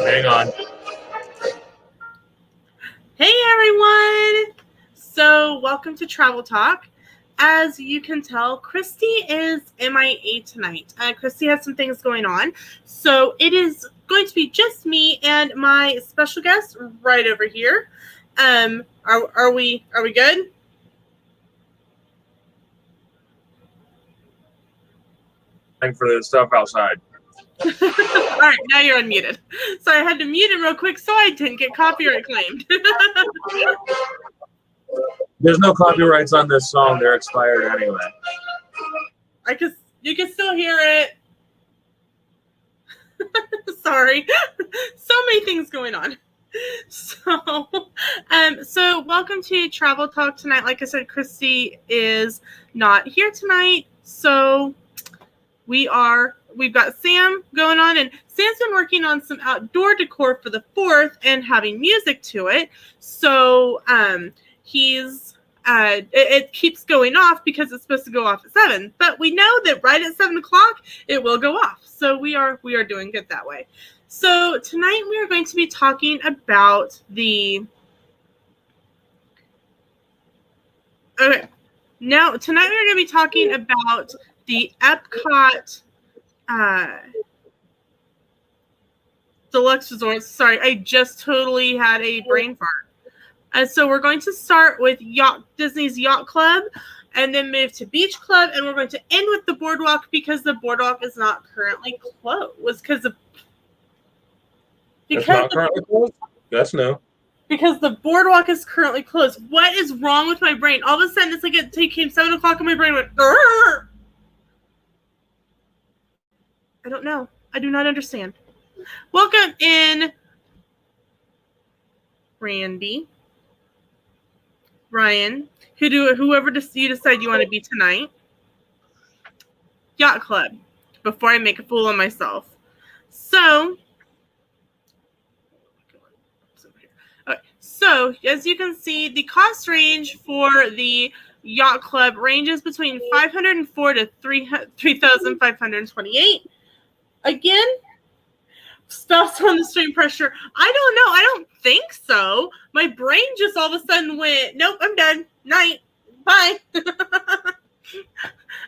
Hang on. Hey everyone! So welcome to Travel Talk. As you can tell, Christy is MIA tonight. Christy has some things going on. So it is going to be just me and my special guest right over here. Are we good? For the stuff outside. All right, now you're unmuted. So I had to mute him real quick so I didn't get copyright claimed. There's no copyrights on this song. They're expired anyway. You can still hear it. Sorry. So many things going on. So welcome to Travel Talk tonight. Like I said, Christy is not here tonight. So we've got Sam going on, and Sam's been working on some outdoor decor for the 4th and having music to it. So it keeps going off because it's supposed to go off at 7, but we know that right at 7 o'clock it will go off. So we are doing good that way. So tonight we are going to be talking about tonight we're going to be talking about the EPCOT Deluxe Resorts. Sorry, I just totally had a brain fart. So we're going to start with Disney's Yacht Club, and then move to Beach Club, and we're going to end with the Boardwalk because the Boardwalk is not currently closed. It's not currently closed? That's no. Because the Boardwalk is currently closed. What is wrong with my brain? All of a sudden, it's like it came 7 o'clock, and my brain went, "Arr!" I don't know. I do not understand. Welcome in, Randy, Ryan, whoever you decide you want to be tonight. Yacht Club, before I make a fool of myself. So as you can see, the cost range for the Yacht Club ranges between $504 to $3,528. Again, spouse on the strain pressure. I don't know. I don't think so. My brain just all of a sudden went, nope, I'm done. Night. Bye.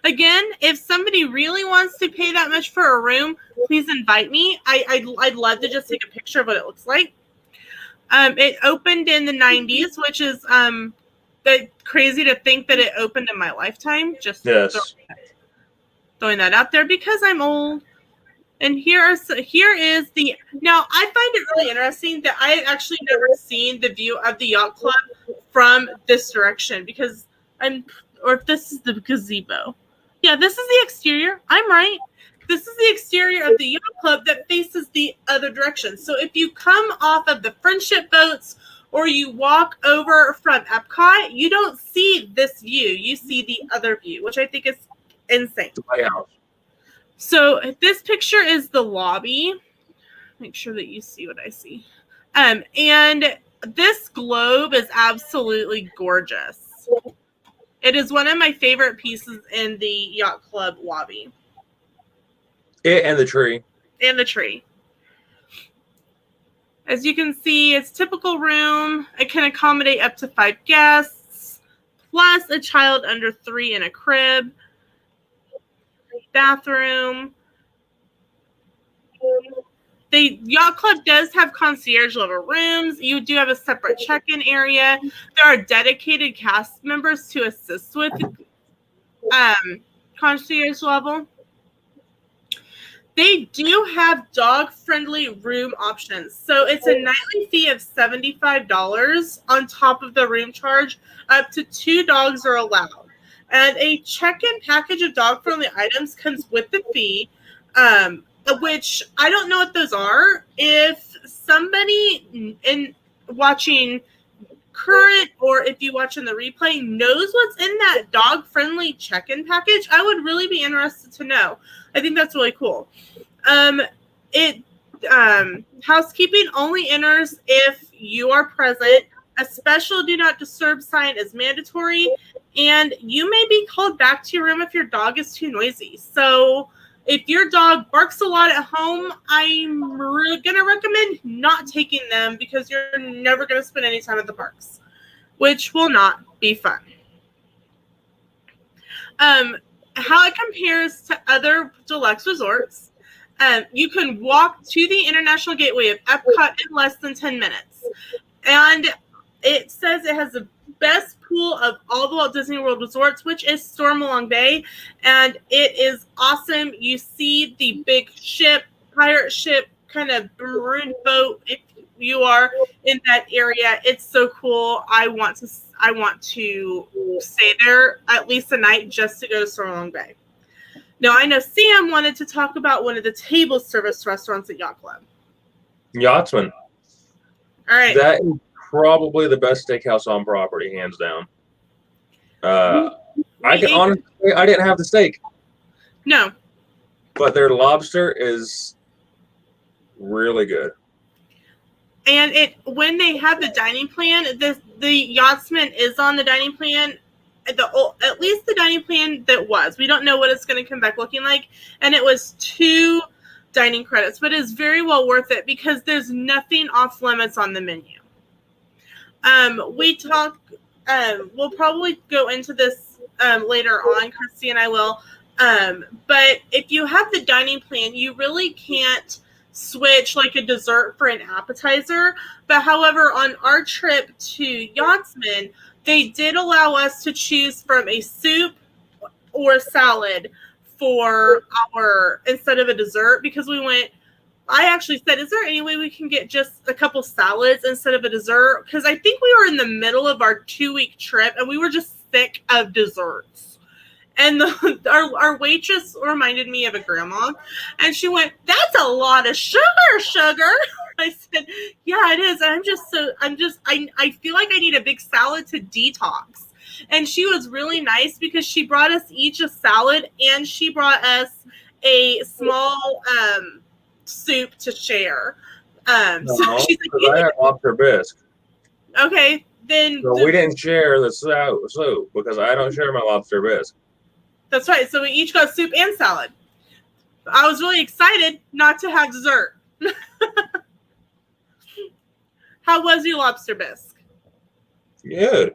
Again, if somebody really wants to pay that much for a room, please invite me. I'd love to just take a picture of what it looks like. It opened in the 90s, which is crazy to think that it opened in my lifetime. Just throwing that out there because I'm old. And here is the. Now, I find it really interesting that I had actually never seen the view of the Yacht Club from this direction or if this is the gazebo. Yeah, this is the exterior. I'm right. This is the exterior of the Yacht Club that faces the other direction. So if you come off of the friendship boats or you walk over from EPCOT, you don't see this view. You see the other view, which I think is insane. The lighthouse. So this picture is the lobby. Make sure that you see what I see. And this globe is absolutely gorgeous. It is one of my favorite pieces in the Yacht Club lobby. It and the tree. And the tree. As you can see, it's typical room. It can accommodate up to 5 guests, plus a child under 3 in a crib. Bathroom. The Yacht Club does have concierge level rooms. You do have a separate check-in area. There are dedicated cast members to assist with concierge level. They do have dog-friendly room options. So it's a nightly fee of $75 on top of the room charge. Up to 2 dogs are allowed. And a check-in package of dog-friendly items comes with the fee, which I don't know what those are. If somebody in watching current or if you watch in the replay knows what's in that dog-friendly check-in package, I would really be interested to know. I think that's really cool. Housekeeping only enters if you are present. A special do not disturb sign is mandatory, and you may be called back to your room if your dog is too noisy. So If your dog barks a lot at home, I'm really going to recommend not taking them because you're never going to spend any time at the parks, which will not be fun. How it compares to other deluxe resorts, you can walk to the International Gateway of EPCOT in less than 10 minutes. And it says it has the best pool of all the Walt Disney World resorts, which is Stormalong Bay. And it is awesome. You see the big ship, pirate ship, kind of maroon boat. If you are in that area, it's so cool. I want to stay there at least a night just to go to Stormalong Bay. Now, I know Sam wanted to talk about one of the table service restaurants at Yacht Club. Yachtsman. All right. That is probably the best steakhouse on property, hands down. I can honestly say I didn't have the steak. No. But their lobster is really good. And when they have the dining plan, the Yachtsman is on the dining plan. At least the dining plan that was. We don't know what it's going to come back looking like. And it was 2 dining credits, but it's very well worth it because there's nothing off limits on the menu. We'll probably go into this later on, Christy and I will. But if you have the dining plan, you really can't switch like a dessert for an appetizer. But however, on our trip to Yachtsman, they did allow us to choose from a soup or a salad for instead of a dessert because I actually said, is there any way we can get just a couple salads instead of a dessert? Because I think we were in the middle of our 2-week trip and we were just sick of desserts. And our waitress reminded me of a grandma. And she went, that's a lot of sugar. I said, yeah, it is. And I feel like I need a big salad to detox. And she was really nice because she brought us each a salad and she brought us a small soup to share. So she's like, I had lobster bisque. Okay, then. So we didn't share the soup because I don't share my lobster bisque. That's right. So we each got soup and salad. I was really excited not to have dessert. How was your lobster bisque? Good.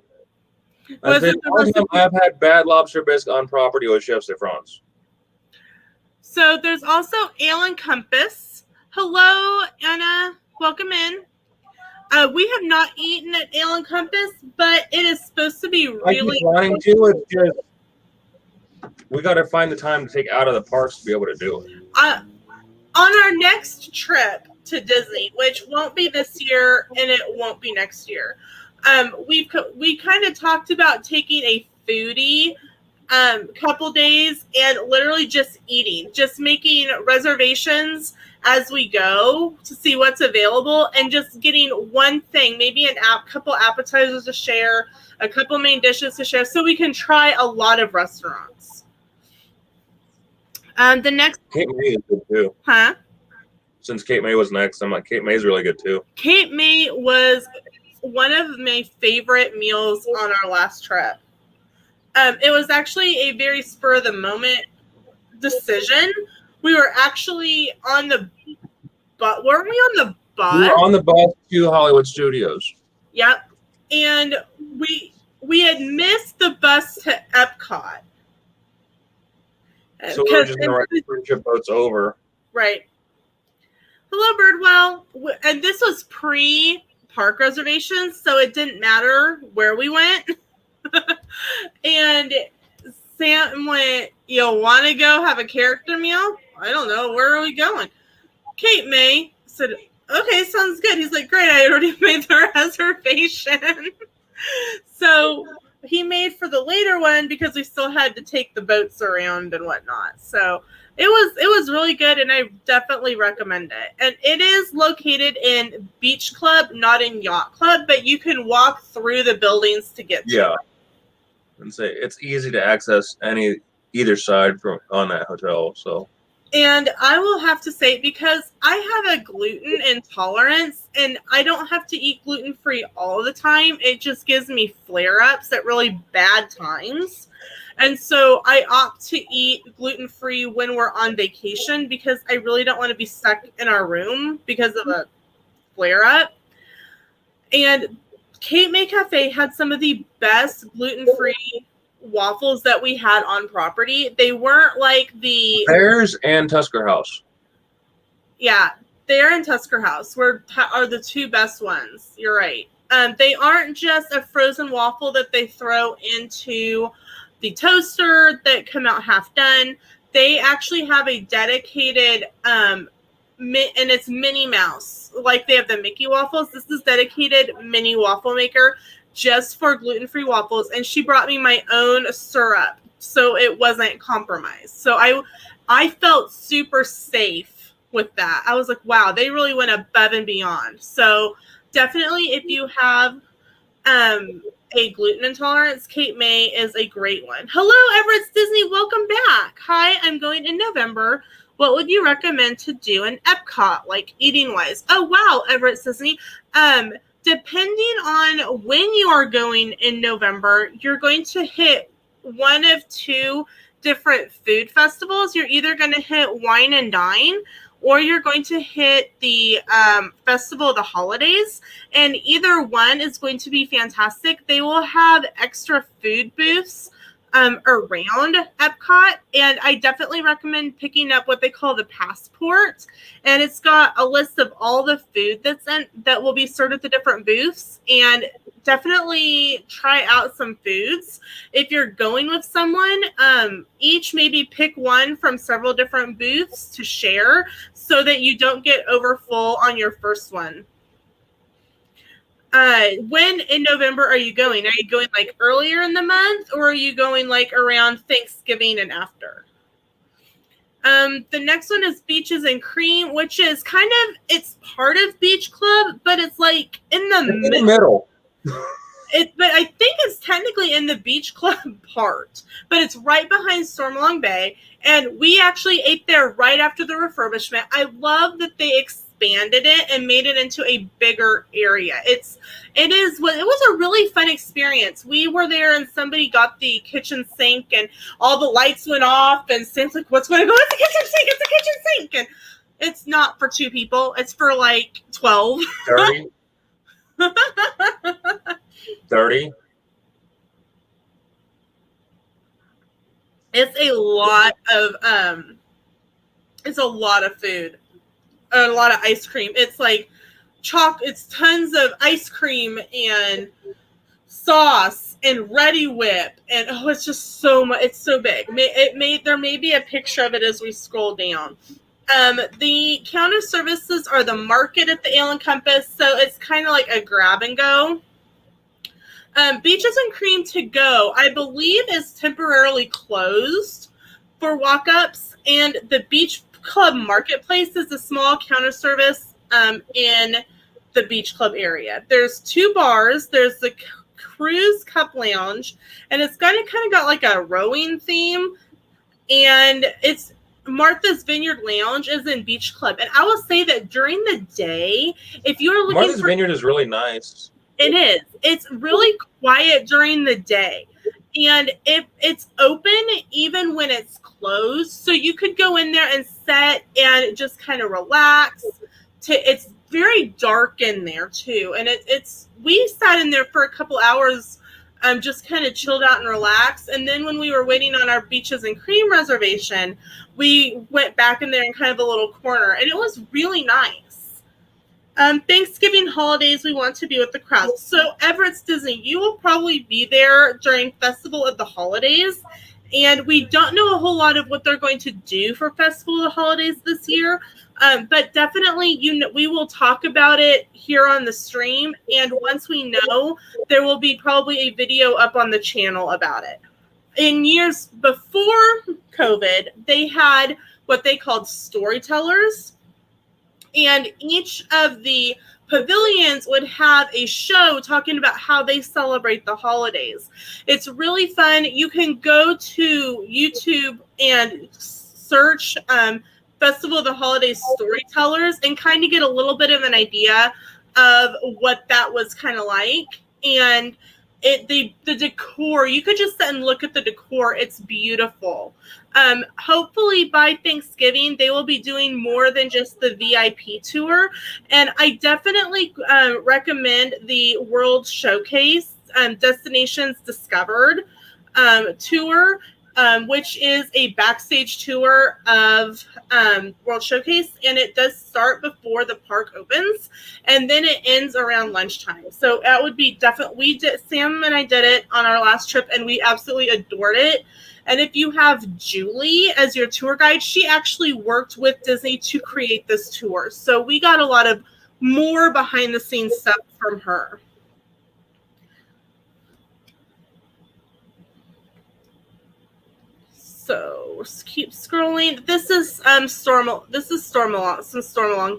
I've had bad lobster bisque on property with Chefs de France. So there's also Ale and Compass. Hello, Anna. Welcome in. We have not eaten at Ale and Compass, but it is supposed to be really. I keep wanting to. It's just we got to find the time to take out of the parks to be able to do it. On our next trip to Disney, which won't be this year and it won't be next year, we kind of talked about taking a foodie couple days and literally just eating, just making reservations as we go to see what's available and just getting one thing, maybe couple appetizers to share, a couple main dishes to share, so we can try a lot of restaurants. The next Cape May is good too. Huh? Since Cape May was next, I'm like, Cape May is really good too. Cape May was one of my favorite meals on our last trip. It was actually a very spur of the moment decision. We were actually on the bus. Weren't we on the bus? We were on the bus to Hollywood Studios. Yep. And we had missed the bus to Epcot. So we were just going to ride the friendship boats over. Right. Hello, Birdwell. And this was pre-park reservations, so it didn't matter where we went. And Sam went, you want to go have a character meal? I don't know. Where are we going? Cape May said, okay, sounds good. He's like, great. I already made the reservation. So he made for the later one because we still had to take the boats around and whatnot. So it was really good, and I definitely recommend it. And it is located in Beach Club, not in Yacht Club, but you can walk through the buildings to get to it. And say it's easy to access either side on that hotel. So And I will have to say, because I have a gluten intolerance and I don't have to eat gluten-free all the time, it just gives me flare-ups at really bad times. And so I opt to eat gluten-free when we're on vacation because I really don't want to be stuck in our room because of a flare-up. And Cape May Cafe had some of the best gluten-free waffles that we had on property. They weren't like the Theirs and Tusker House. Yeah, they're in Tusker House. Are the two best ones. You're right. They aren't just a frozen waffle that they throw into the toaster that come out half done. They actually have a dedicated and it's Minnie Mouse. Like they have the Mickey waffles. This is dedicated mini waffle maker just for gluten-free waffles, and she brought me my own syrup, so it wasn't compromised. So I felt super safe with that. I was like, wow, they really went above and beyond. So definitely, if you have a gluten intolerance, Cape May is a great one. Hello, Everett's Disney. Welcome back. Hi, I'm going in November. What would you recommend to do in EPCOT, like eating wise? Oh, wow, Everett's Disney. Depending on when you are going in November, you're going to hit one of two different food festivals. You're either going to hit Wine and Dine, or you're going to hit the Festival of the Holidays, and either one is going to be fantastic. They will have extra food booths around Epcot, and I definitely recommend picking up what they call the passport, and it's got a list of all the food that will be served at the different booths, and definitely try out some foods. If you're going with someone, each maybe pick one from several different booths to share so that you don't get over full on your first one. When in November are you going? Are you going like earlier in the month, or are you going like around Thanksgiving and after? The next one is Beaches and Cream, which is it's part of Beach Club, but it's like in the middle. But I think it's technically in the Beach Club part, but it's right behind Stormalong Bay, and we actually ate there right after the refurbishment. I love that they expanded it and made it into a bigger area. It was a really fun experience. We were there and somebody got the kitchen sink and all the lights went off and Sam's like, what's going on? It's a kitchen sink, it's a kitchen sink. And it's not for 2 people, it's for like 12. 30. 30. It's a lot of food. A lot of ice cream. It's like it's tons of ice cream and sauce and Ready Whip, and it's just so much. It's so big. There may be a picture of it as we scroll down. The counter services are the market at the Ale and Compass, so it's kind of like a grab and go. Beaches and Cream to go, I believe, is temporarily closed for walk-ups, and the Beach Club Marketplace is a small counter service in the Beach Club area. There's 2 bars. There's the Cruise Cup Lounge, and it's kind of got like a rowing theme, and it's Martha's Vineyard Lounge is in Beach Club. And I will say that during the day, if you're looking Martha's Vineyard is really nice. It is. It's really quiet during the day. And it's open even when it's closed. So you could go in there and sit and just kind of relax. It's very dark in there too. And we sat in there for a couple hours, just kind of chilled out and relaxed. And then when we were waiting on our Beaches and Cream reservation, we went back in there in kind of a little corner, and it was really nice. Thanksgiving holidays, we want to be with the crowd. So Everett's Disney, you will probably be there during Festival of the Holidays, and we don't know a whole lot of what they're going to do for Festival of the Holidays this year, but definitely we will talk about it here on the stream, and once we know, there will be probably a video up on the channel about it. In years before COVID, they had what they called storytellers, and each of the pavilions would have a show talking about how they celebrate the holidays. It's really fun. You can go to YouTube and search Festival of the Holiday Storytellers and kind of get a little bit of an idea of what that was kind of like. And the decor, you could just sit and look at the decor. It's beautiful. Hopefully by Thanksgiving, they will be doing more than just the VIP tour. And I definitely recommend the World Showcase Destinations Discovered tour, which is a backstage tour of World Showcase, and it does start before the park opens, and then it ends around lunchtime. So that would be definitely, Sam and I did it on our last trip, and we absolutely adored it. And if you have Julie as your tour guide, she actually worked with Disney to create this tour. So we got a lot of more behind the scenes stuff from her. So let's keep scrolling. This is some Stormalong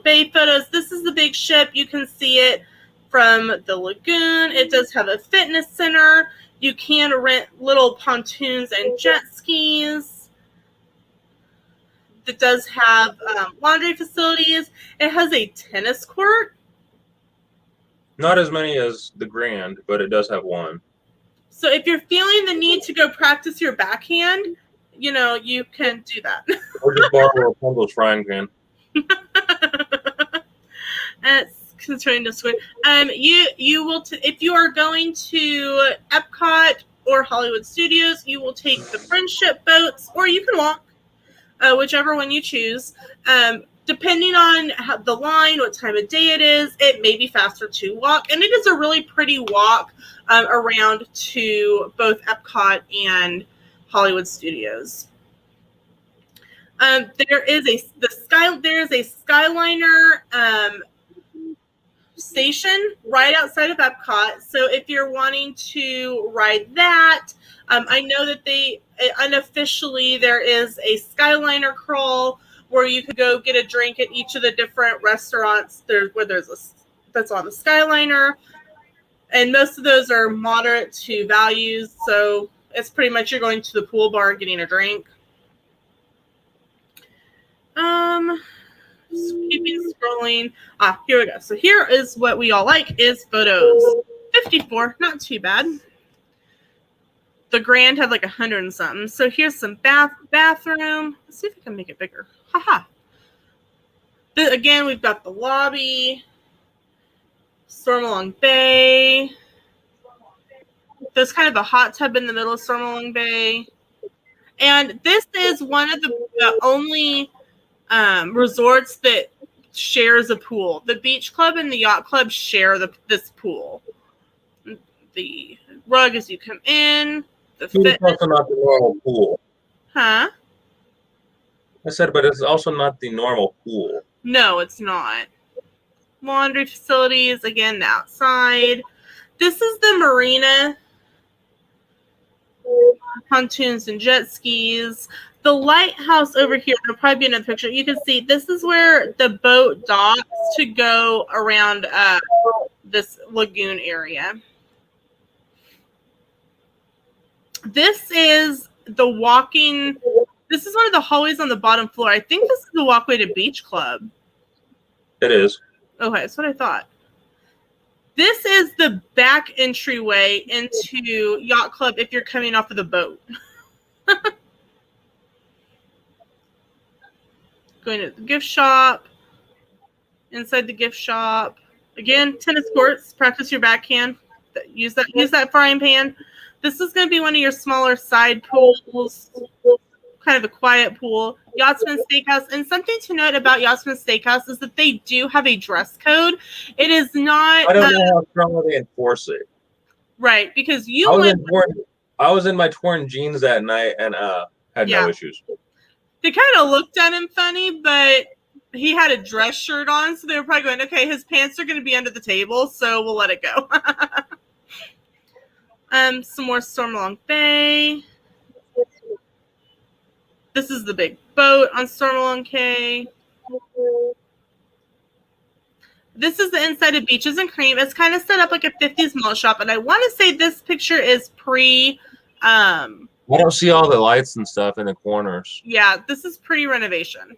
Bay photos. This is the big ship. You can see it from the lagoon. It does have a fitness center. You can rent little pontoons and jet skis. It does have laundry facilities. It has a tennis court. Not as many as the Grand, but it does have one. So if you're feeling the need to go practice your backhand, you know, you can do that. Or just borrow a Pringles frying pan. It's concerning to squid. You will if you are going to EPCOT or Hollywood Studios, you will take the friendship boats, or you can walk, whichever one you choose. Depending on the line, what time of day it is, it may be faster to walk, and it is a really pretty walk around to both EPCOT and Hollywood Studios. There is a Skyliner station right outside of EPCOT. So if you're wanting to ride that, I know that they unofficially there is a Skyliner crawl where you could go get a drink at each of the different restaurants that's on the Skyliner, and most of those are moderate to values. So it's pretty much you're going to the pool bar and getting a drink. Keeping scrolling. Here we go. So here is what we all like is photos. 54, not too bad. The Grand had like 100 and something. So here's some bathroom. Let's see if I can make it bigger. Haha. Again, we've got the lobby. Stormalong Bay. There's kind of a hot tub in the middle of Stormalong Bay. And this is one of the only resorts that shares a pool. The beach club and the yacht club share this pool. The rug as you come in. It's also not the normal pool. Huh? I said, but it's also not the normal pool. No, it's not. Laundry facilities, again, the outside. This is the marina. Pontoons and jet skis. The lighthouse over here, there'll probably be another picture. You can see this is where the boat docks to go around this lagoon area. This is the walking. This is one of the hallways on the bottom floor. I think this is the walkway to Beach Club. It is. Okay, that's what I thought. This is the back entryway into Yacht Club if you're coming off of the boat. Going to the gift shop. Inside the gift shop. Again, tennis courts. Practice your backhand. Use that frying pan. This is going to be one of your smaller side pools. Kind of a quiet pool. Yachtsman Steakhouse. And something to note about Yachtsman Steakhouse is that they do have a dress code. It is not. I don't know how strongly they enforce it. Right, because I was in my torn jeans that night and had no issues. They kind of looked at him funny, but he had a dress shirt on, so they were probably going, okay, his pants are going to be under the table, so we'll let it go. Some more Stormalong Bay. This is the big boat on Stormalong Bay. This is the inside of Beaches and Cream. It's kind of set up like a 50s mall shop, and I want to say this picture is pre- I don't see all the lights and stuff in the corners. Yeah, this is pre-renovation.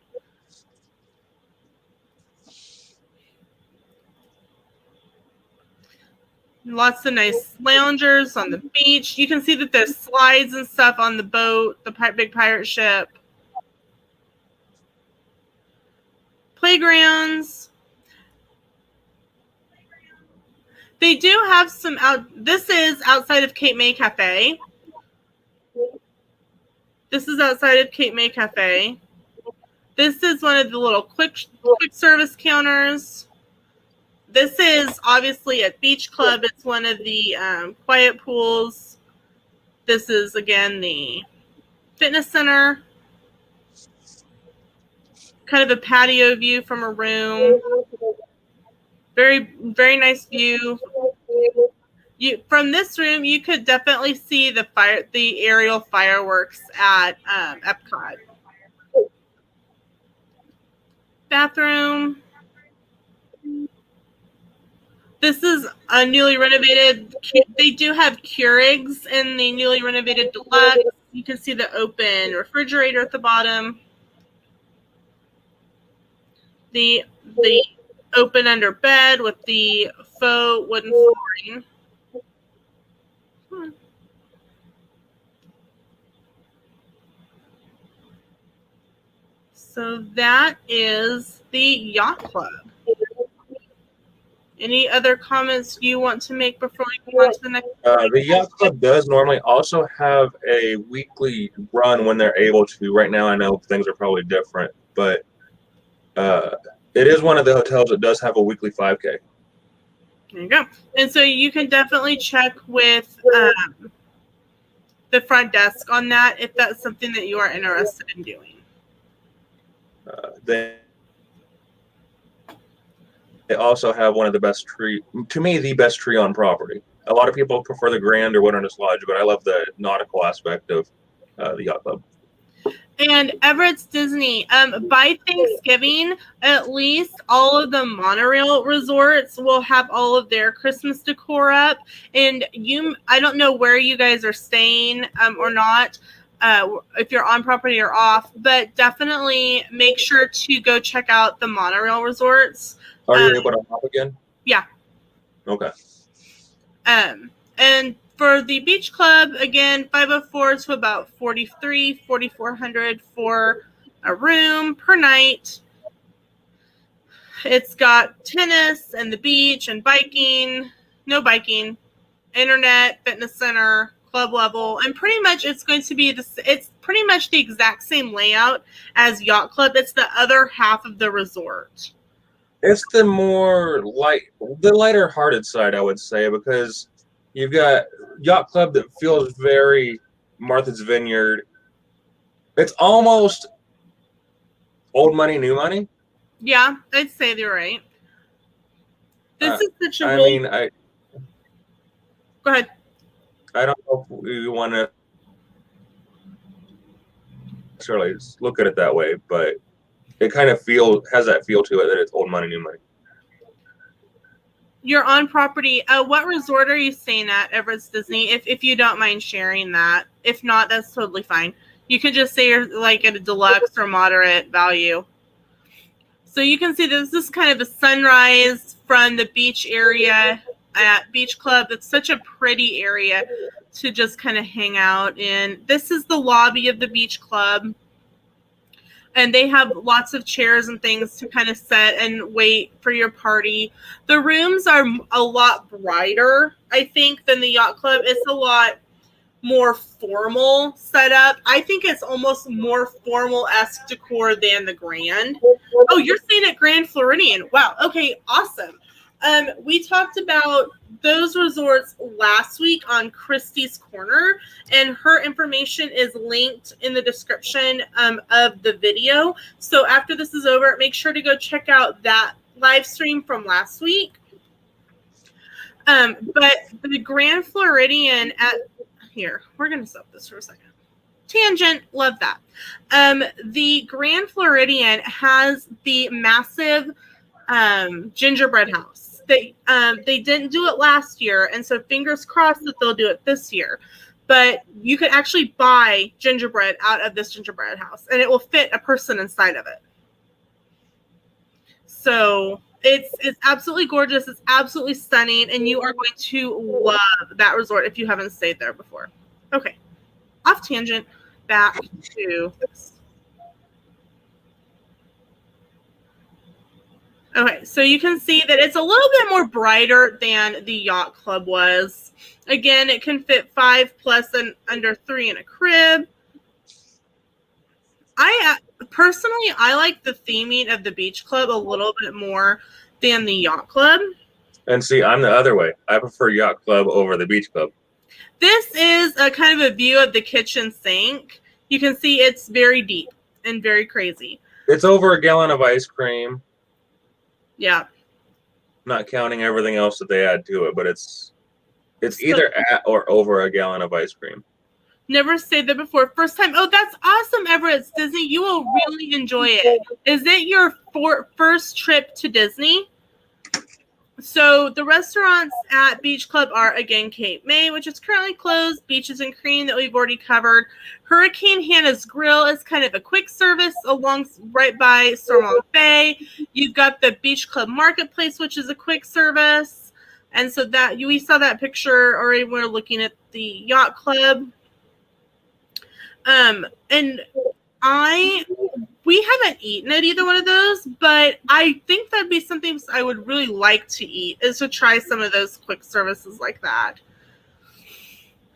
Lots of nice loungers on the beach. You can see that there's slides and stuff on the boat, the big pirate ship. Playgrounds. They do have some this is outside of Cape May Cafe. This is outside of Cape May Cafe. This is one of the little quick service counters. This is obviously at Beach Club. It's one of the quiet pools. This is, again, the fitness center. Kind of a patio view from a room. Very, very nice view. From this room, you could definitely see the aerial fireworks at EPCOT. Bathroom. This is a newly renovated. They do have Keurigs in the newly renovated Deluxe. You can see the open refrigerator at the bottom. The open under bed with the faux wooden flooring. So that is the Yacht Club. Any other comments you want to make before we go on to the next? The Yacht Club does normally also have a weekly run when they're able to. Right now, I know things are probably different, but it is one of the hotels that does have a weekly 5K. There you go. And so you can definitely check with the front desk on that if that's something that you are interested in doing. They also have one of the best to me, the best tree on property. A lot of people prefer the Grand or Wilderness Lodge, but I love the nautical aspect of the Yacht Club. And Everett's Disney. By Thanksgiving, at least all of the monorail resorts will have all of their Christmas decor up. And I don't know where you guys are staying or not, if you're on property or off, but definitely make sure to go check out the monorail resorts. Are you able to hop again? Yeah. Okay. And for the Beach Club, again, 504 to about $4,400 for a room per night. It's got tennis and the beach and biking, no biking, internet, fitness center, club level, and pretty much it's going to be it's pretty much the exact same layout as Yacht Club. It's the other half of the resort. It's the lighter hearted side, I would say, because you've got Yacht Club that feels very Martha's Vineyard. It's almost old money, new money. Yeah, I'd say they're right. This is such a. Go ahead. I don't know if you want to necessarily look at it that way, but it kind of has that feel to it that it's old money, new money. You're on property. What resort are you staying at, Everett's Disney? If you don't mind sharing that. If not, that's totally fine. You can just say you're like at a deluxe or moderate value. So you can see this is kind of a sunrise from the beach area at Beach Club. It's such a pretty area to just kind of hang out in. This is the lobby of the Beach Club. And they have lots of chairs and things to kind of sit and wait for your party. The rooms are a lot brighter, I think, than the Yacht Club. It's a lot more formal setup. I think it's almost more formal-esque decor than the Grand. Oh, you're staying at Grand Floridian. Wow. Okay, awesome. We talked about those resorts last week on Christy's Corner, and her information is linked in the description of the video. So after this is over, make sure to go check out that live stream from last week. But the Grand Floridian here, we're going to stop this for a second. Tangent, love that. The Grand Floridian has the massive gingerbread house. They didn't do it last year, and so fingers crossed that they'll do it this year. But you can actually buy gingerbread out of this gingerbread house, and it will fit a person inside of it. So It's absolutely gorgeous. It's absolutely stunning, and you are going to love that resort if you haven't stayed there before. Okay, off tangent, back to this. Okay, so you can see that it's a little bit more brighter than the yacht club was. Again, it can fit 5 plus and under 3 in a crib. I personally, I like the theming of the beach club a little bit more than the yacht club. And see, I'm the other way. I prefer yacht club over the beach club. This is a kind of a view of the kitchen sink. You can see it's very deep and very crazy. It's over a gallon of ice cream. Yeah. Not counting everything else that they add to it, but it's either at or over a gallon of ice cream. Never stayed there before. First time. Oh, that's awesome, Everett. Disney. You will really enjoy it. Is it your first trip to Disney? So the restaurants at Beach Club are, again, Cape May, which is currently closed, Beaches and Cream that we've already covered. Hurricane Hannah's Grill is kind of a quick service right by Stormont Bay. You've got the Beach Club Marketplace, which is a quick service. And so that we saw that picture already when we were looking at the Yacht Club. And we haven't eaten at either one of those, but I think that'd be something I would really like to eat, is to try some of those quick services like that.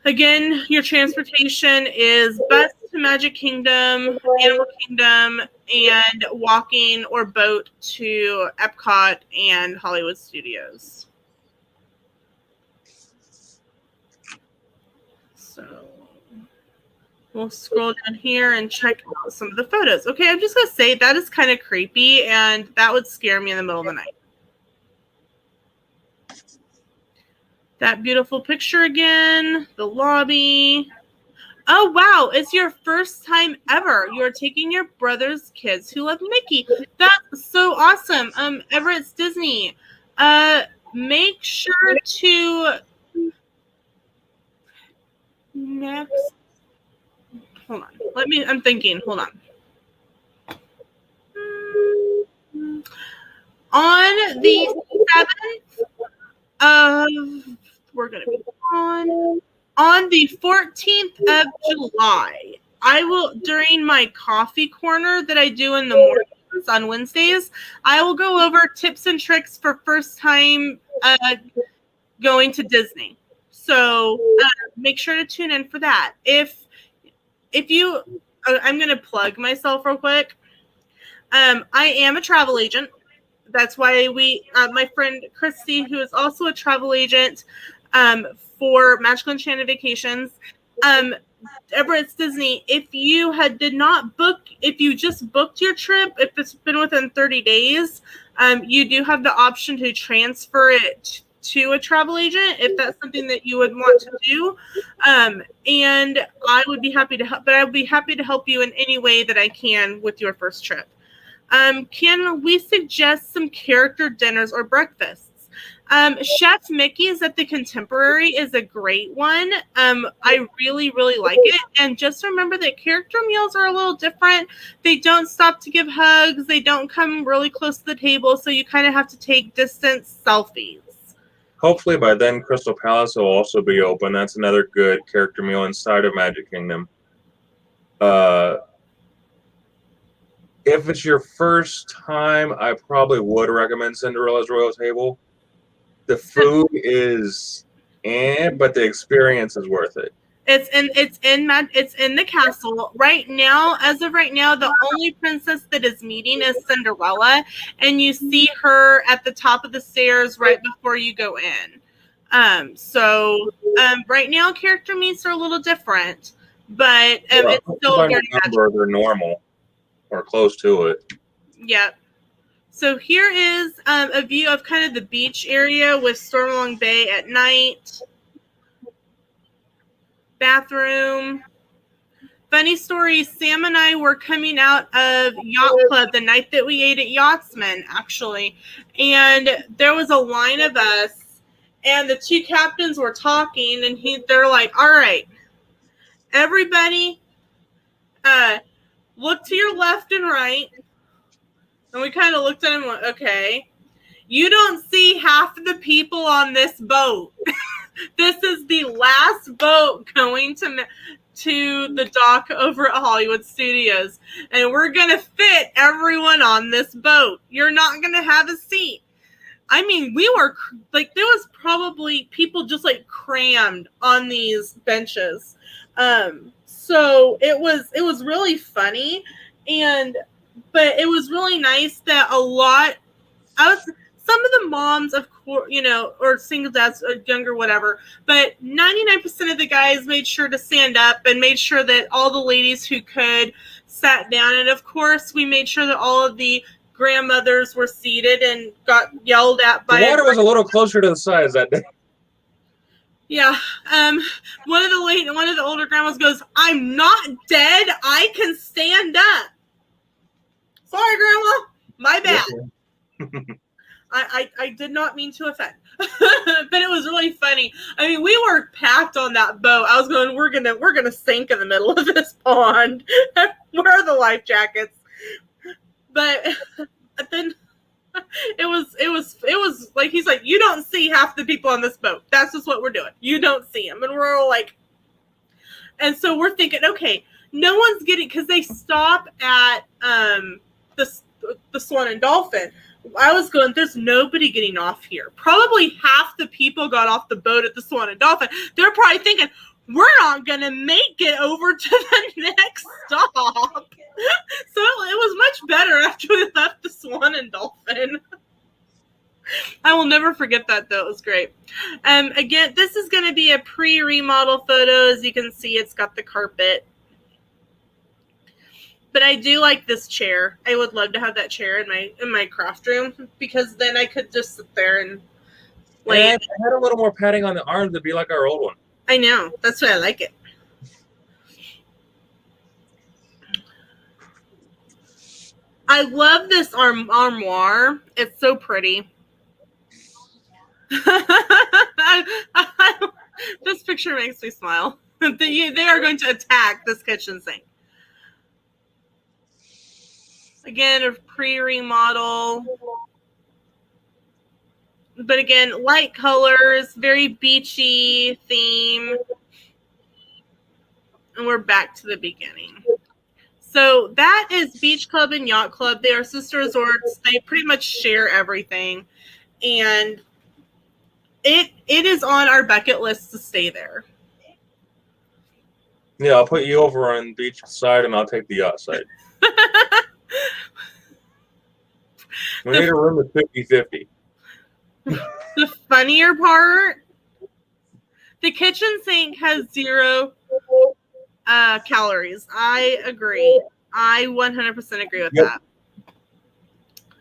Again, your transportation is bus to Magic Kingdom, Animal Kingdom, and walking or boat to EPCOT and Hollywood Studios. So we'll scroll down here and check out some of the photos. Okay, I'm just going to say that is kind of creepy, and that would scare me in the middle of the night. That beautiful picture again, the lobby. Oh, wow, it's your first time ever. You're taking your brother's kids who love Mickey. That's so awesome. Everett's Disney. Make sure to next. Hold on. I'm thinking. Hold on. On the 7th of, we're going to be on the 14th of July, I will, during my coffee corner that I do in the mornings on Wednesdays, I will go over tips and tricks for first time going to Disney. So make sure to tune in for that. If you, I'm going to plug myself real quick. I am a travel agent. That's why my friend Christy, who is also a travel agent for Magical Enchanted Vacations, Everett's Disney, if you if you just booked your trip, if it's been within 30 days, you do have the option to transfer it to a travel agent if that's something that you would want to do. And I would be happy to help, but I would be happy to help you in any way that I can with your first trip. Can we suggest some character dinners or breakfasts? Chef Mickey's at the Contemporary is a great one. I really, really like it. And just remember that character meals are a little different. They don't stop to give hugs. They don't come really close to the table. So you kind of have to take distance selfies. Hopefully by then Crystal Palace will also be open. That's another good character meal inside of Magic Kingdom. If it's your first time, I probably would recommend Cinderella's Royal Table. The food is but the experience is worth it. It's in the castle right now. As of right now, the only princess that is meeting is Cinderella, and you see her at the top of the stairs right before you go in. So right now, character meets are a little different, but it's still very magical. They're normal or close to it. Yep. So here is a view of kind of the beach area with Stormalong Bay at night. Bathroom. Funny story, Sam and I were coming out of Yacht Club the night that we ate at Yachtsman, actually. And there was a line of us, and the two captains were talking, and they're like, all right, everybody, look to your left and right. And we kind of looked at him and went, okay. you don't see half of the people on this boat. This is the last boat going to the dock over at Hollywood Studios, and we're gonna fit everyone on this boat. You're not gonna have a seat. I mean, we were like, there was probably people just like crammed on these benches. So it was really funny, but it was really nice that some of the moms, of course, or single dads, or younger, whatever, but 99% of the guys made sure to stand up and made sure that all the ladies who could sat down. And of course, we made sure that all of the grandmothers were seated and got yelled at by. The water was a little closer to the sides that day. Yeah. One of the older grandmas goes, "I'm not dead. I can stand up." Sorry, Grandma. My bad. I did not mean to offend. But it was really funny. I mean, we were packed on that boat. I was going, we're gonna sink in the middle of this pond. Where are the life jackets? But then it was like, he's like, you don't see half the people on this boat. That's just what we're doing. You don't see them. And we're all like, and so we're thinking, okay, no one's getting, because they stop at the Swan and Dolphin. I was going, there's nobody getting off here. Probably half the people got off the boat at the Swan and Dolphin. They're probably thinking, we're not going to make it over to the next stop. So it was much better after we left the Swan and Dolphin. I will never forget that, though. It was great. Again, this is going to be a pre-remodel photo. As you can see, it's got the carpet. But I do like this chair. I would love to have that chair in my craft room, because then I could just sit there and like. And I had a little more padding on the arms to be like our old one. I know. That's why I like it. I love this armoire. It's so pretty. This picture makes me smile. They are going to attack this kitchen sink. Again, a pre-remodel. But again, light colors, very beachy theme. And we're back to the beginning. So that is Beach Club and Yacht Club. They are sister resorts. They pretty much share everything. And it is on our bucket list to stay there. Yeah, I'll put you over on beach side and I'll take the yacht side. We need a room with 50-50. The funnier part, the kitchen sink has 0 calories. I agree. I 100% agree with that.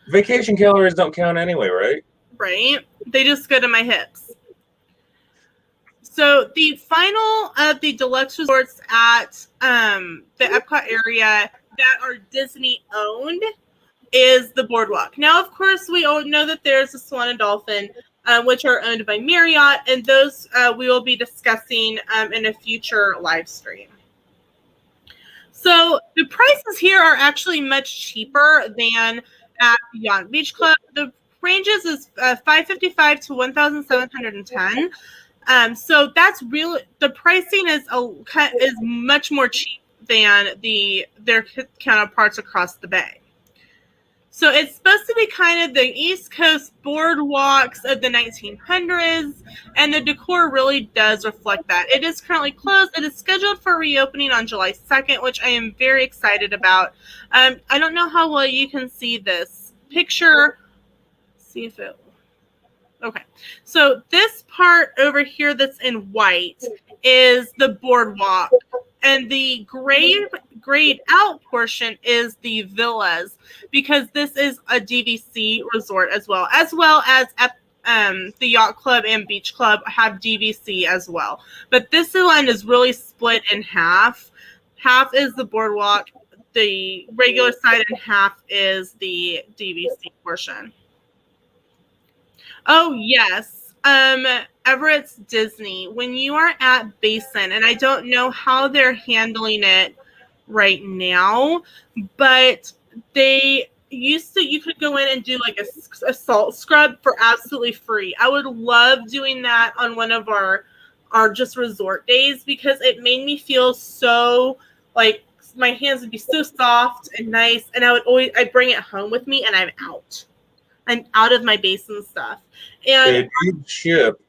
Vacation calories don't count anyway, right? Right. They just go to my hips. So the final of the deluxe resorts at the EPCOT area that are Disney owned is the Boardwalk. Now, of course, we all know that there's the Swan and Dolphin, which are owned by Marriott, and those we will be discussing in a future live stream. So the prices here are actually much cheaper than at Yacht Beach Club. The ranges is $555 to $1,710. So that's really, the pricing is much more cheap than their counterparts across the bay. So it's supposed to be kind of the East Coast boardwalks of the 1900s, and the decor really does reflect that. It is currently closed. It is scheduled for reopening on July 2nd, which I am very excited about. I don't know how well you can see this picture. See if it... Okay. So this part over here that's in white is the boardwalk, and the grayed out portion is the villas, because this is a DVC resort as well as the Yacht Club and Beach Club have DVC as well. But this one is really split in half. Half is the boardwalk, the regular side, and half is the DVC portion. Oh, yes. Everett's Disney. When you are at Basin, and I don't know how they're handling it right now, but they you could go in and do like a salt scrub for absolutely free. I would love doing that on one of our just resort days because it made me feel so like my hands would be so soft and nice, and I'd bring it home with me, and I'm out of my basin stuff. And They do ship.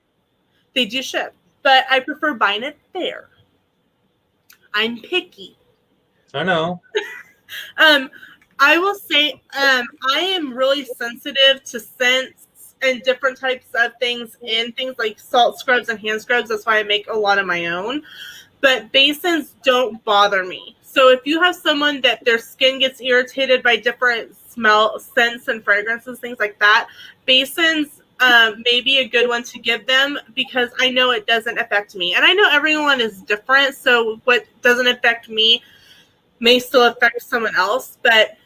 They do ship, but I prefer buying it there. I'm picky. I know. I will say I am really sensitive to scents and different types of things in things like salt scrubs and hand scrubs. That's why I make a lot of my own. But basins don't bother me. So if you have someone that their skin gets irritated by different scents and fragrances, things like that, basins may be a good one to give them because I know it doesn't affect me. And I know everyone is different, so what doesn't affect me may still affect someone else, but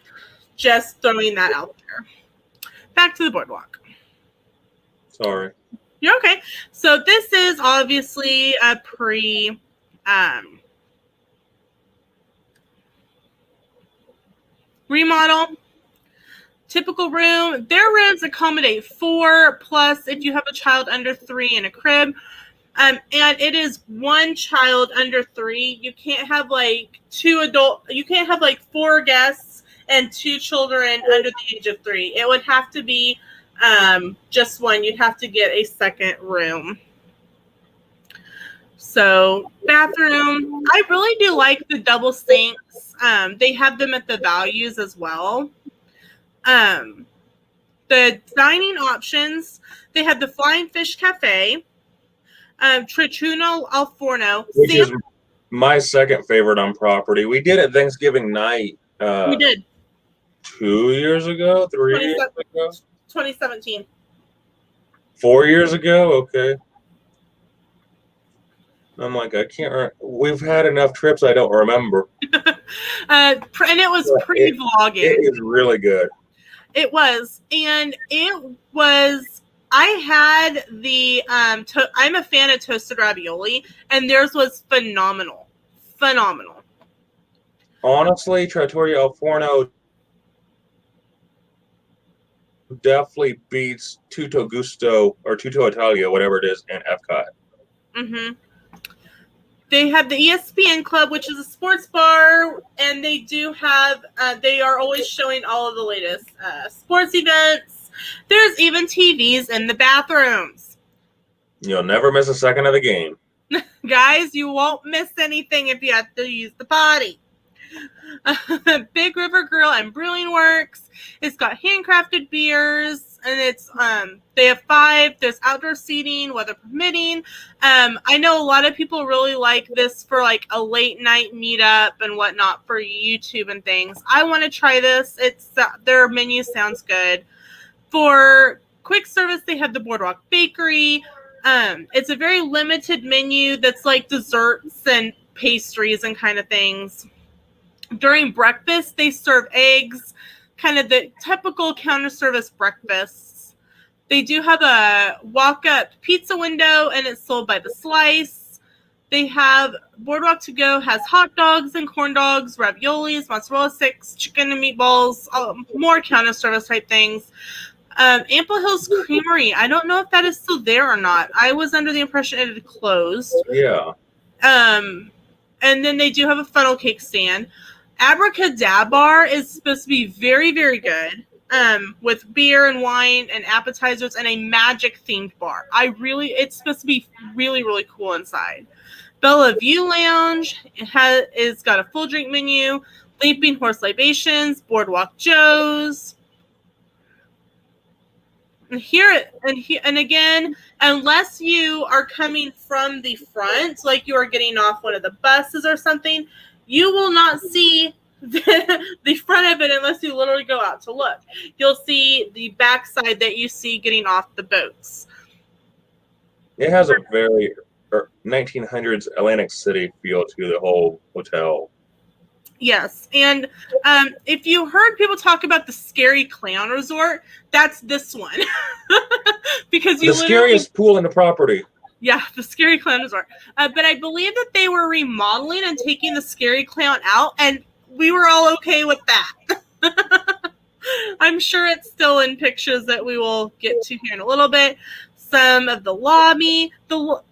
just throwing that out there. Back to the boardwalk. Sorry. You're okay. So this is obviously a remodel. Typical room. Their rooms accommodate 4 plus if you have a child under 3 in a crib. And it is 1 child under 3. You can't have like 4 guests and 2 children under the age of 3. It would have to be just 1. You'd have to get a second room. So bathroom, I really do like the double sinks. They have them at the values as well. The dining options, they have the Flying Fish Cafe, Trichuno al Forno. Which is my second favorite on property. We did it Thanksgiving night. We did. 2 years ago? 3 years ago? 2017. 4 years ago? Okay. I'm like, I can't. We've had enough trips I don't remember. And it was pre-vlogging. It is really good. It was. And it was, I had the, I'm a fan of toasted ravioli, and theirs was phenomenal. Phenomenal. Honestly, Trattoria al Forno definitely beats Tutto Gusto or Tutto Italia, whatever it is, in EPCOT. Mm-hmm. They have the ESPN Club, which is a sports bar, and they do have, they are always showing all of the latest sports events. There's even TVs in the bathrooms. You'll never miss a second of the game. Guys, you won't miss anything if you have to use the potty. Big River Grill and Brewing Works. It's got handcrafted beers, and it's they have 5. There's outdoor seating, weather permitting. I know a lot of people really like this for like a late night meetup and whatnot for YouTube and things. I want to try this. It's their menu sounds good. For quick service, they have the Boardwalk Bakery. It's a very limited menu that's like desserts and pastries and kind of things. During breakfast, they serve eggs, kind of the typical counter service breakfasts. They do have a walk-up pizza window, and it's sold by the slice. They have Boardwalk To Go has hot dogs and corn dogs, raviolis, mozzarella sticks, chicken and meatballs, more counter service type things. Ample Hills Creamery, I don't know if that is still there or not. I was under the impression it had closed. Yeah. And then they do have a funnel cake stand. Abracadabar is supposed to be very, very good, with beer and wine and appetizers and a magic themed bar. It's supposed to be really, really cool inside. Bella View Lounge is got a full drink menu. Leaping Horse Libations, Boardwalk Joe's. And again, unless you are coming from the front, like you are getting off one of the buses or something, you will not see the front of it unless you literally go out to look. You'll see the backside that you see getting off the boats. It has a very 1900s Atlantic City feel to the whole hotel. Yes, and if you heard people talk about the Scary Clown Resort, that's this one. Because the scariest pool in the property. Yeah, the Scary Clown Resort. But I believe that they were remodeling and taking the Scary Clown out, and we were all okay with that. I'm sure it's still in pictures that we will get to here in a little bit. Some of the lobby,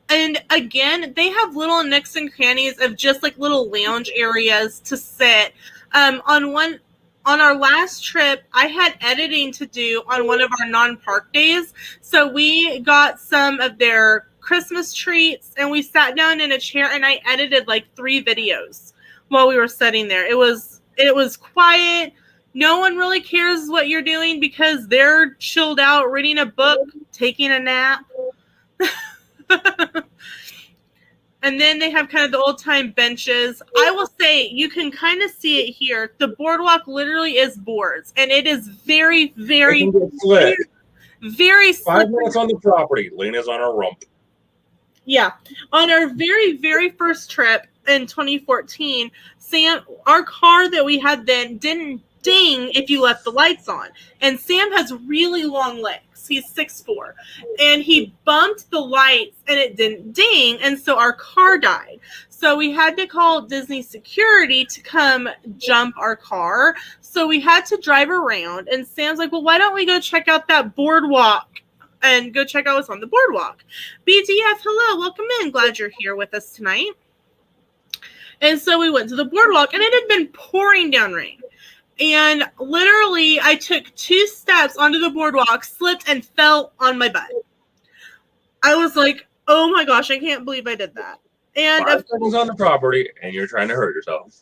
and again, they have little nooks and crannies of just like little lounge areas to sit. On our last trip, I had editing to do on one of our non-park days, so we got some of their Christmas treats, and we sat down in a chair, and I edited like 3 videos while we were sitting there. It was quiet. No one really cares what you're doing because they're chilled out, reading a book, taking a nap. And then they have kind of the old-time benches. I will say, you can kind of see it here. The boardwalk literally is boards, and it is very, very, very, very 5 minutes on the property. Lena's on her rump. Yeah. On our very, very first trip in 2014, Sam, our car that we had then didn't ding if you left the lights on. And Sam has really long legs. He's 6'4", and he bumped the lights and it didn't ding, and so our car died. So we had to call Disney security to come jump our car. So we had to drive around, and Sam's like, well, why don't we go check out that boardwalk and go check out what's on the boardwalk? BTF, hello, welcome in. Glad you're here with us tonight. And so we went to the boardwalk, and it had been pouring down rain. And literally, I took 2 steps onto the boardwalk, slipped, and fell on my butt. I was like, oh my gosh, I can't believe I did that. And 5 seconds on the property, and you're trying to hurt yourself.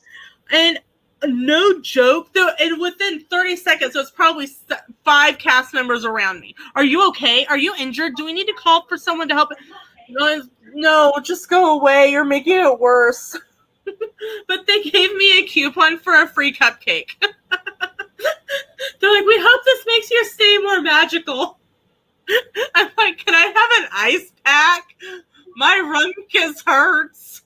And no joke, though, and within 30 seconds, there was probably 5 cast members around me. Are you okay? Are you injured? Do we need to call for someone to help? No, just go away. You're making it worse. But they gave me a coupon for a free cupcake. They're like, we hope this makes your stay more magical. I'm like, can I have an ice pack? My rumpus hurts.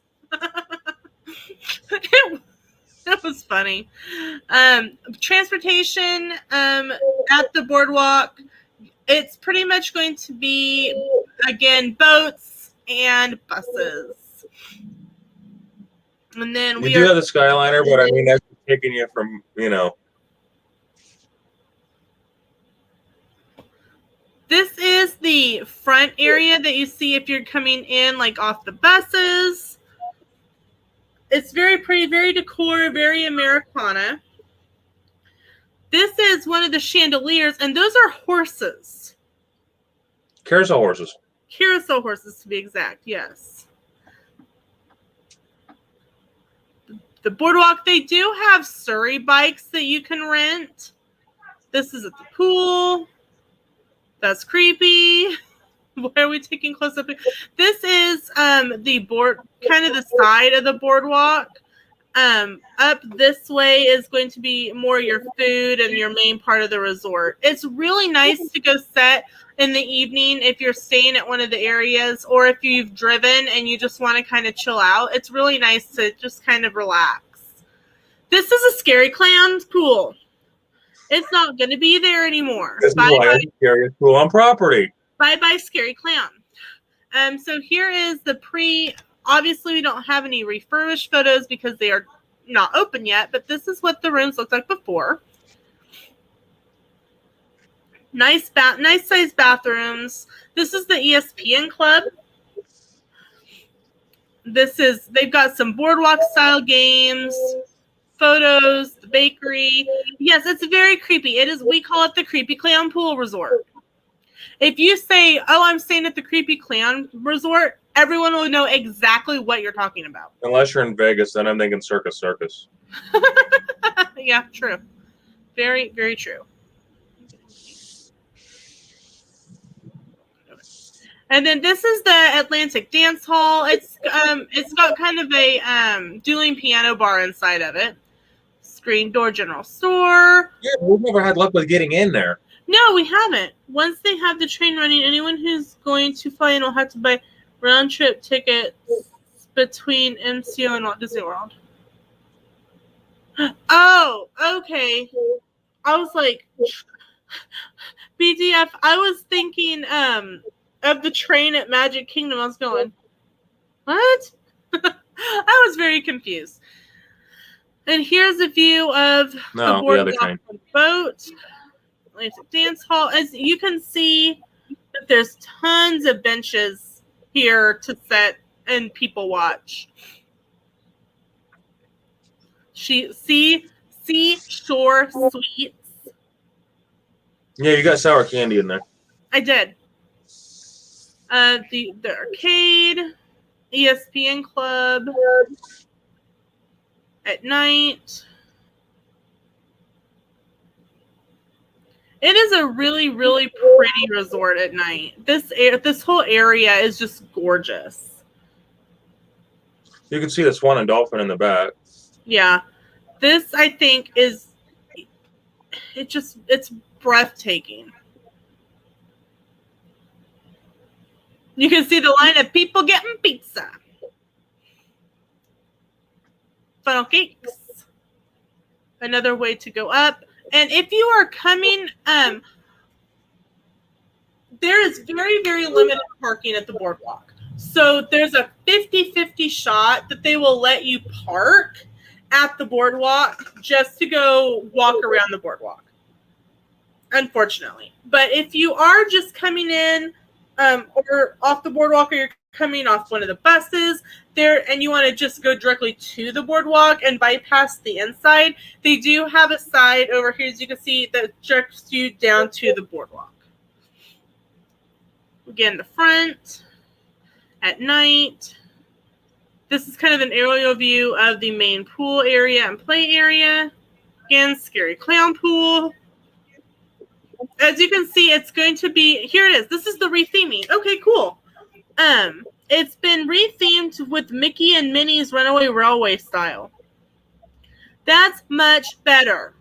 It was funny. Transportation at the boardwalk, it's pretty much going to be, again, boats and buses. And then we do have the Skyliner, but I mean, that's taking you from, This is the front area that you see if you're coming in, like, off the buses. It's very pretty, very decor, very Americana. This is one of the chandeliers, and those are horses. Carousel horses. Carousel horses, to be exact, yes. The boardwalk, they do have Surrey bikes that you can rent. This is at the pool. That's creepy. Why are we taking close up? This is the board, kind of the side of the boardwalk. Up this way is going to be more your food and your main part of the resort. It's really nice to go sit in the evening if you're staying at one of the areas, or if you've driven and you just want to kind of chill out. It's really nice to just kind of relax. This is a Scary Clown's pool. It's not going to be there anymore. This is why it's Scary Pool on property. Bye-bye, Scary Clown. So here is the obviously we don't have any refurbished photos because they are not open yet, but this is what the rooms looked like before. Nice sized bathrooms. This is the ESPN Club. They've got some boardwalk style games, photos, the bakery. Yes, it's very creepy. We call it the Creepy Clown Pool Resort. If you say, oh, I'm staying at the Creepy Clown Resort, everyone will know exactly what you're talking about. Unless you're in Vegas, then I'm thinking Circus. Yeah, true. Very, very true. And then this is the Atlantic Dance Hall. It's got kind of a dueling piano bar inside of it. Screen door, general store. Yeah, we've never had luck with getting in there. No, we haven't. Once they have the train running, anyone who's going to fly in will have to buy round trip tickets between MCO and Walt Disney World. Oh, okay. I was like, BDF. I was thinking of the train at Magic Kingdom. I was going, what? I was very confused. And here's a view of the No, the boardwalk other train. on the boat. Atlantic Dance Hall. As you can see, that there's tons of benches here to sit and people watch. Seashore Suites. Yeah, you got sour candy in there. I did. The arcade, ESPN Club at night. It is a really, really pretty resort at night. This whole area is just gorgeous. You can see the swan and dolphin in the back. Yeah. This, I think, it's breathtaking. You can see the line of people getting pizza. Funnel cakes. Another way to go up. And if you are coming, there is very, very limited parking at the boardwalk. So there's a 50-50 shot that they will let you park at the boardwalk just to go walk around the boardwalk. Unfortunately. But if you are just coming in or off the boardwalk, or you're coming off one of the buses there and you want to just go directly to the boardwalk and bypass the inside, they do have a side over here, as you can see, that directs you down to the boardwalk. Again, the front at night. This is kind of an aerial view of the main pool area and play area. Again, scary clown pool. As you can see, it's going to be, here it is. This is the retheming. Okay, cool. It's been rethemed with Mickey and Minnie's Runaway Railway style. That's much better.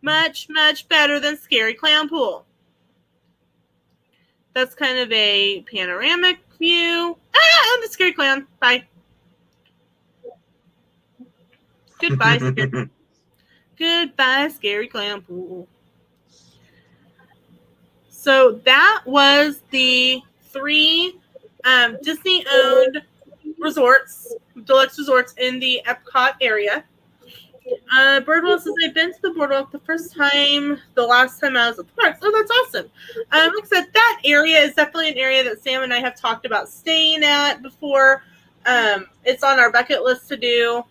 Much, much better than Scary Clown Pool. That's kind of a panoramic view. I'm the Scary Clown. Bye. Goodbye, Scary. Goodbye, Scary Clown Pool. So that was the 3 Disney-owned resorts, deluxe resorts in the EPCOT area. Birdwell says, I've been to the boardwalk the first time, the last time I was at the parks. Oh, that's awesome. Like I said, that area is definitely an area that Sam and I have talked about staying at before. It's on our bucket list to do.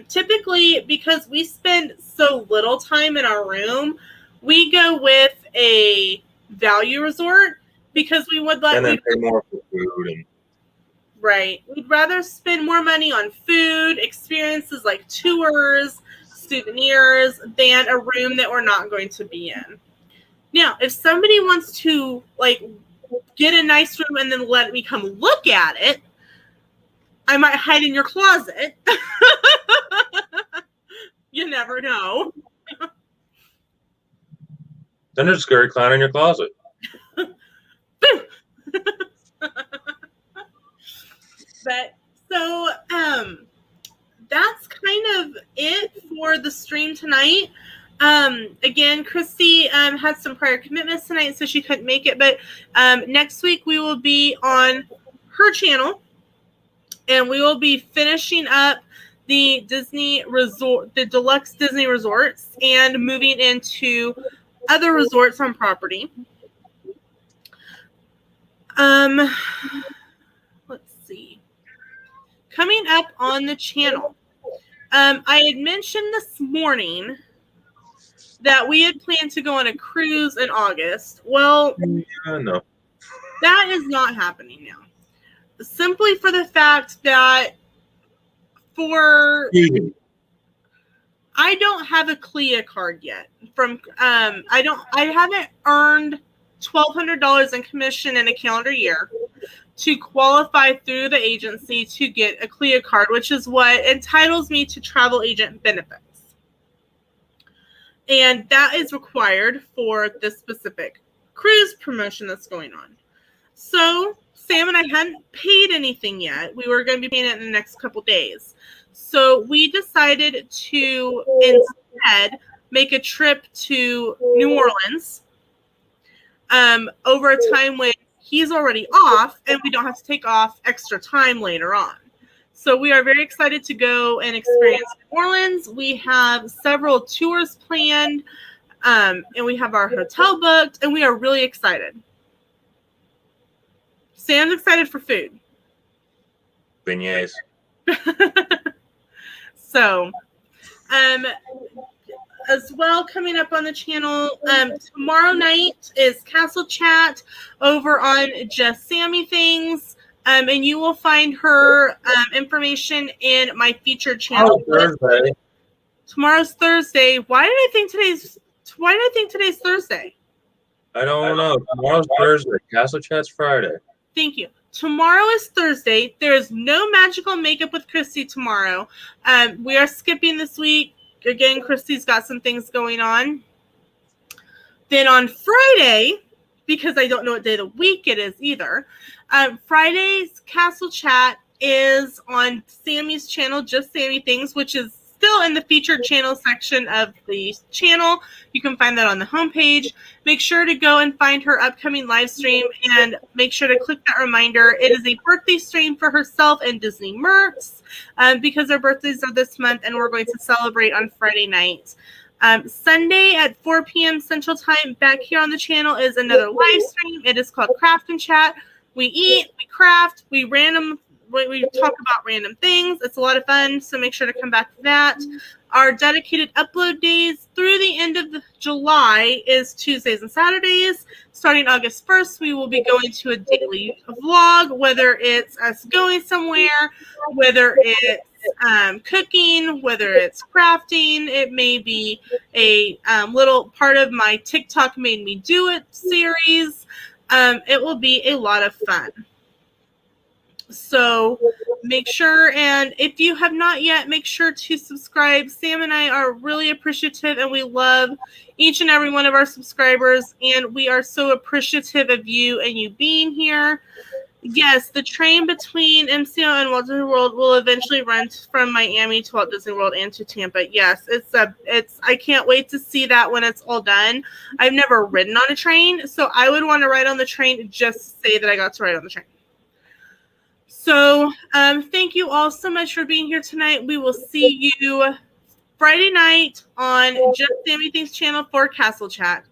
Typically, because we spend so little time in our room, we go with a value resort because we would let... And then pay more for food. And... Right. We'd rather spend more money on food, experiences like tours, souvenirs, than a room that we're not going to be in. Now, if somebody wants to like get a nice room and then let me come look at it, I might hide in your closet. You never know. Then there's a scary clown in your closet. But so that's kind of it for the stream tonight. Again, Christy had some prior commitments tonight, so she couldn't make it. But next week we will be on her channel, and we will be finishing up the Disney resort, the deluxe Disney resorts, and moving into other resorts on property. Let's see. Coming up on the channel, I had mentioned this morning that we had planned to go on a cruise in August. Well, no. That is not happening now. Simply for the fact that I don't have a CLIA card yet. I haven't earned $1,200 in commission in a calendar year to qualify through the agency to get a CLIA card, which is what entitles me to travel agent benefits. And that is required for this specific cruise promotion that's going on. So Sam and I hadn't paid anything yet. We were going to be paying it in the next couple days. So we decided to instead make a trip to New Orleans over a time when he's already off and we don't have to take off extra time later on. So we are very excited to go and experience New Orleans. We have several tours planned, and we have our hotel booked, and we are really excited. Sam's excited for food. Beignets. So, as well, coming up on the channel, tomorrow night is Castle Chat over on Just Sammy Things. And you will find her information in my featured channel. Thursday. Tomorrow's Thursday. Why did I think today's Thursday? I don't know. Tomorrow's Thursday. Castle Chat's Friday. Thank you. Tomorrow is Thursday. There is no magical makeup with Christy tomorrow. We are skipping this week. Again, Christy's got some things going on. Then on Friday, because I don't know what day of the week it is either, Friday's Castle Chat is on Sammy's channel, Just Sammy Things, which is still in the featured channel section of the channel. You can find that on the homepage. Make sure to go and find her upcoming live stream and make sure to click that reminder. It is a birthday stream for herself and Disney Mercs because their birthdays are this month, and we're going to celebrate on Friday night. Sunday at 4 p.m. Central Time back here on the channel is another live stream. It is called Craft and Chat. We eat, we craft, we talk about random things. It's a lot of fun, so make sure to come back to that. Our dedicated upload days through the end of July is Tuesdays and Saturdays. Starting August 1st, we will be going to a daily vlog, whether it's us going somewhere, whether it's cooking, whether it's crafting. It may be a little part of my TikTok Made Me Do It series. It will be a lot of fun. So make sure, and if you have not yet, make sure to subscribe. Sam and I are really appreciative, and we love each and every one of our subscribers, and we are so appreciative of you and you being here. Yes, the train between MCO and Walt Disney World will eventually run from Miami to Walt Disney World and to Tampa. Yes, I can't wait to see that when it's all done. I've never ridden on a train, so I would want to ride on the train just to say that I got to ride on the train. So thank you all so much for being here tonight. We will see you Friday night on Just Sammy Things channel for Castle Chat.